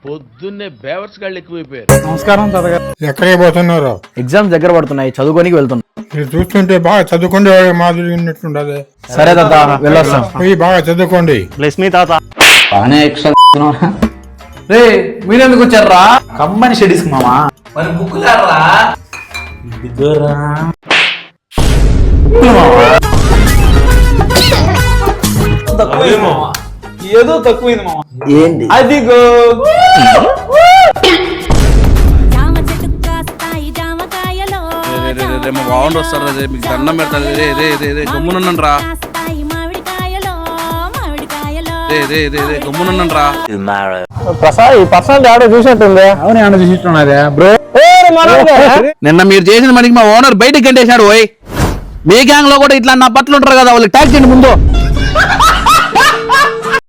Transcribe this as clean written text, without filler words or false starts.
పొద్దున్నే బేవర్స్ గాళ్ళు ఎక్కువైపోయారు. నమస్కారం తాతగారు. ఎక్కడికి పోతున్నారు? ఎగ్జామ్స్ దగ్గర పడుతున్నాయి, చదువుకోనికి వెళ్తున్నా. మీరు చూస్తుంటే బాగా చదువుకుంటే మాదిరి ఉన్నట్టుండదు. సరే తాత, వెళ్ళొస్తాం. పోయి బాగా చదువుకోండి. బ్లెస్ మీ తాత. రే మీరెందుకు వచ్చారా? కమ్మని షెడీస్ మామా. మరి బుక్కులారా ఏదో తక్కువైంది మామ. ఏంటి అదిగో బాగుండు వస్తారు రే, మీకు దండం పెడతారు. రే రే రే రే గమ్మునున్నాను రా. రే రే రే రే గమ్మునున్నాను రా. ప్రసాద్ ఈ పర్సనల్ ఆడో చూసినట్టుంది. అవును, ఆడ చూసినట్టున్నదే బ్రో. నిన్న మీరు చేసిన మనకి మా ఓనర్ బయటకు గంటేశాడు. పోయి మీ గ్యాంగ్ లో కూడా ఇట్లా నా బట్టలు ఉంటారు కదా, వాళ్ళకి ట్యాక్స్ చేయండి ముందు.